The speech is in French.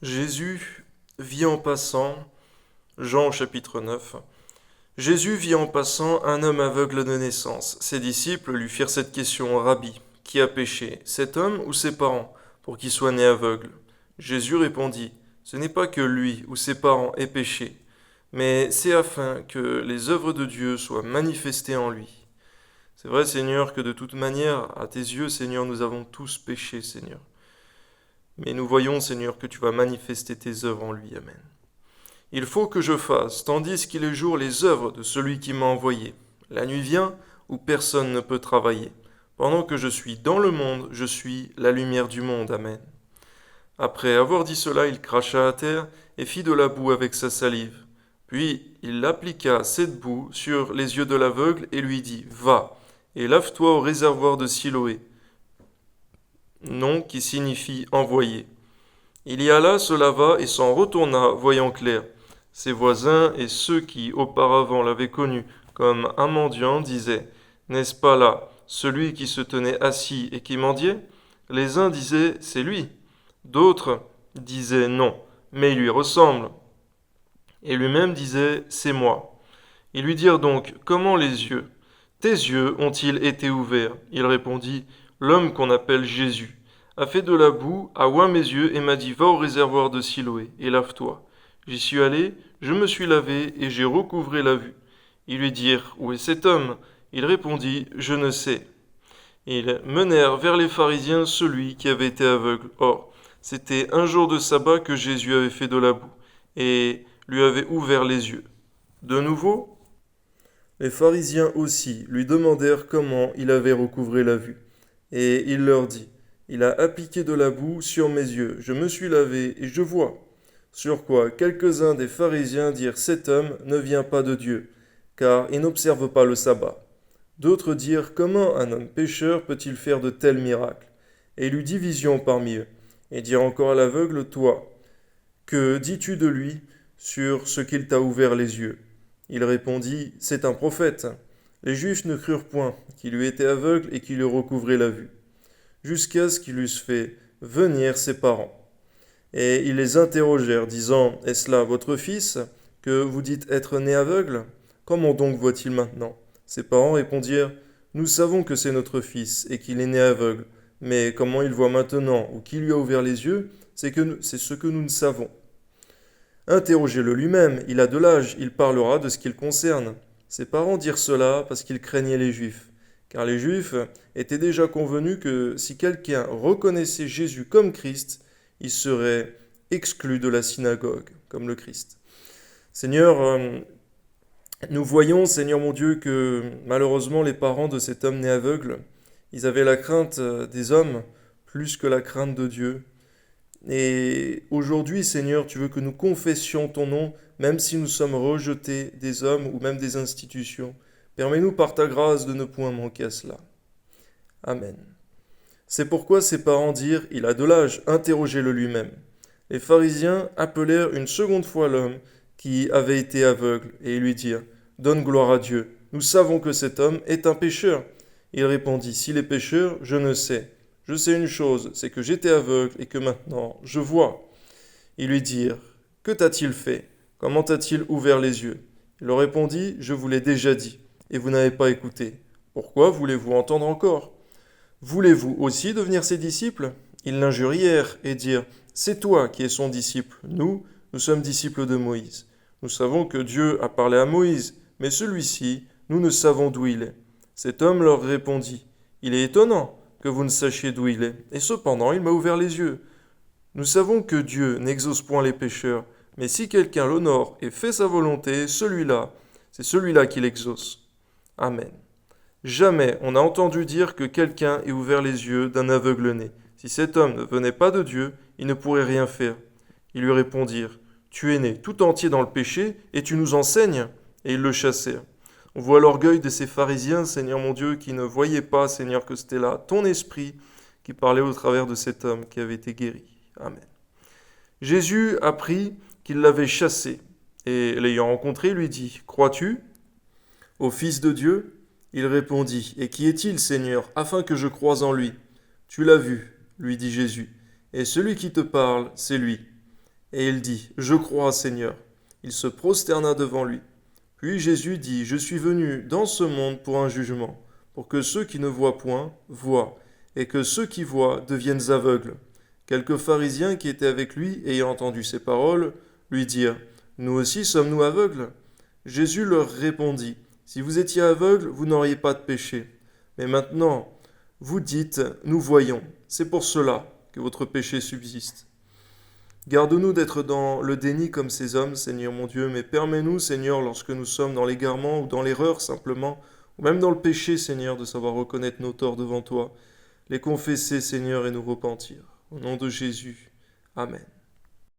Jésus vit en passant, Jean au chapitre 9, Jésus vit en passant un homme aveugle de naissance. Ses disciples lui firent cette question: Rabbi, qui a péché, cet homme ou ses parents, pour qu'il soit né aveugle? Jésus répondit: Ce n'est pas que lui ou ses parents aient péché, mais c'est afin que les œuvres de Dieu soient manifestées en lui. C'est vrai, Seigneur, que de toute manière, à tes yeux, Seigneur, nous avons tous péché, Seigneur. Mais nous voyons, Seigneur, que tu vas manifester tes œuvres en lui. Amen. Il faut que je fasse, tandis qu'il est jour, les œuvres de celui qui m'a envoyé. La nuit vient où personne ne peut travailler. Pendant que je suis dans le monde, je suis la lumière du monde. Amen. Après avoir dit cela, il cracha à terre et fit de la boue avec sa salive. Puis il appliqua cette boue sur les yeux de l'aveugle et lui dit: Va, et lave-toi au réservoir de Siloé, nom qui signifie envoyé. Il y alla, se lava et s'en retourna, voyant clair. Ses voisins et ceux qui auparavant l'avaient connu comme un mendiant disaient: N'est-ce pas là celui qui se tenait assis et qui mendiait? Les uns disaient: C'est lui. D'autres disaient: Non, mais il lui ressemble. Et lui-même disait: C'est moi. Ils lui dirent donc: Comment les yeux? Tes yeux ont-ils été ouverts? Il répondit: L'homme qu'on appelle Jésus a fait de la boue, a oint mes yeux et m'a dit: Va au réservoir de Siloé et lave-toi. J'y suis allé, je me suis lavé et j'ai recouvré la vue. Ils lui dirent: Où est cet homme? Il répondit: Je ne sais. Ils menèrent vers les pharisiens celui qui avait été aveugle. Or, c'était un jour de sabbat que Jésus avait fait de la boue et lui avait ouvert les yeux. De nouveau, les pharisiens aussi lui demandèrent comment il avait recouvré la vue. Et il leur dit: Il a appliqué de la boue sur mes yeux, je me suis lavé et je vois. Sur quoi quelques-uns des pharisiens dirent: Cet homme ne vient pas de Dieu, car il n'observe pas le sabbat. D'autres dirent: Comment un homme pécheur peut-il faire de tels miracles? Et il eut division parmi eux. Et dirent encore à l'aveugle: Toi, que dis-tu de lui sur ce qu'il t'a ouvert les yeux? Il répondit: C'est un prophète. Les Juifs ne crurent point qu'il eût été aveugle et qu'il eût recouvré la vue, jusqu'à ce qu'il eusse fait venir ses parents. Et ils les interrogèrent, disant: Est-ce là votre fils, que vous dites être né aveugle? Comment donc voit-il maintenant? Ses parents répondirent: Nous savons que c'est notre fils et qu'il est né aveugle, mais comment il voit maintenant ou qui lui a ouvert les yeux, c'est ce que nous ne savons. Interrogez-le lui-même, il a de l'âge, il parlera de ce qu'il concerne. Ses parents dirent cela parce qu'ils craignaient les Juifs, car les Juifs étaient déjà convenus que si quelqu'un reconnaissait Jésus comme Christ, il serait exclu de la synagogue, comme le Christ. Seigneur, nous voyons, Seigneur mon Dieu, que malheureusement les parents de cet homme né aveugle, ils avaient la crainte des hommes plus que la crainte de Dieu. Et aujourd'hui, Seigneur, tu veux que nous confessions ton nom, même si nous sommes rejetés des hommes ou même des institutions. Permets-nous par ta grâce de ne point manquer à cela. Amen. C'est pourquoi ses parents dirent: Il a de l'âge, interrogez-le lui-même. Les pharisiens appelèrent une seconde fois l'homme qui avait été aveugle et lui dirent: Donne gloire à Dieu. Nous savons que cet homme est un pécheur. Il répondit: S'il est pécheur, je ne sais. Je sais une chose, c'est que j'étais aveugle et que maintenant je vois. Ils lui dirent: Que t'a-t-il fait? Comment t'a-t-il ouvert les yeux? Il leur répondit: Je vous l'ai déjà dit, et vous n'avez pas écouté. Pourquoi voulez-vous entendre encore? Voulez-vous aussi devenir ses disciples? Ils l'injurièrent et dirent: C'est toi qui es son disciple. Nous sommes disciples de Moïse. Nous savons que Dieu a parlé à Moïse, mais celui-ci, nous ne savons d'où il est. Cet homme leur répondit: Il est étonnant que vous ne sachiez d'où il est, et cependant il m'a ouvert les yeux. Nous savons que Dieu n'exauce point les pécheurs, mais si quelqu'un l'honore et fait sa volonté, c'est celui-là qui l'exauce. Amen. Jamais on n'a entendu dire que quelqu'un ait ouvert les yeux d'un aveugle-né. Si cet homme ne venait pas de Dieu, il ne pourrait rien faire. Ils lui répondirent: Tu es né tout entier dans le péché, et tu nous enseignes? Et ils le chassèrent. On voit l'orgueil de ces pharisiens, Seigneur mon Dieu, qui ne voyaient pas, Seigneur, que c'était là ton esprit qui parlait au travers de cet homme qui avait été guéri. Amen. Jésus apprit qu'il l'avait chassé, et l'ayant rencontré, lui dit: Crois-tu au Fils de Dieu? Il répondit: Et qui est-il, Seigneur, afin que je croie en lui? Tu l'as vu, lui dit Jésus, et celui qui te parle, c'est lui. Et il dit, « Je crois, Seigneur. » Il se prosterna devant lui. Puis Jésus dit, « Je suis venu dans ce monde pour un jugement, pour que ceux qui ne voient point voient, et que ceux qui voient deviennent aveugles. » Quelques pharisiens qui étaient avec lui, ayant entendu ces paroles, lui dirent, « Nous aussi sommes-nous aveugles ?» Jésus leur répondit, « Si vous étiez aveugles, vous n'auriez pas de péché. Mais maintenant, vous dites, nous voyons. C'est pour cela que votre péché subsiste. Garde-nous d'être dans le déni comme ces hommes, Seigneur mon Dieu, mais permets-nous, Seigneur, lorsque nous sommes dans l'égarement ou dans l'erreur simplement, ou même dans le péché, Seigneur, de savoir reconnaître nos torts devant toi, les confesser, Seigneur, et nous repentir. Au nom de Jésus. Amen.